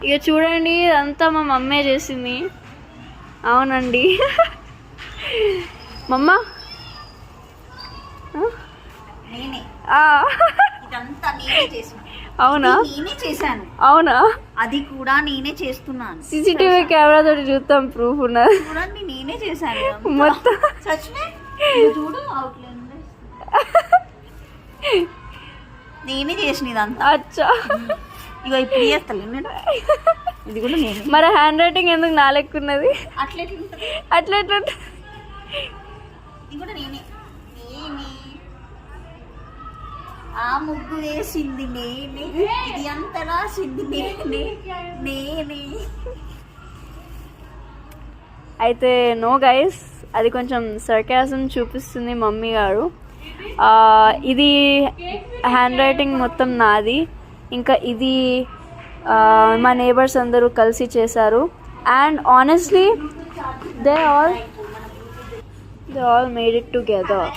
ఇక చూడండి ఇదంతా మా మమ్మే చేసింది. అవునండి మమ్మ అవునా? అవునా? అది కూడా నేనే చేస్తున్నాను. సీసీటీవీ కెమెరా తోటి చూస్తాం, ప్రూఫ్ ఉన్నది. చూడండి నేనే చేశాను మొత్తం. చూడు నేనే చేసిన ఇదంతా. అచ్చా ఇగో ఇప్పుడు చేస్తాను నేను. ఇది కూడా నేనే. మరి హ్యాండ్ రైటింగ్ ఎందుకు నా లెక్క ఉన్నది? అట్లా ఇది కూడా నేనే. ఆ ముగ్గు వేసింది నేనే, ఇది అంత రాసింది నేనే. అయితే నో గైస్, అది కొంచెం సర్కాజం చూపిస్తుంది మమ్మీ గారు. ఇది హ్యాండ్ రైటింగ్ మొత్తం నాది. ఇంకా ఇది మా నేబర్స్ అందరూ కలిసి చేశారు. And honestly they all made it together.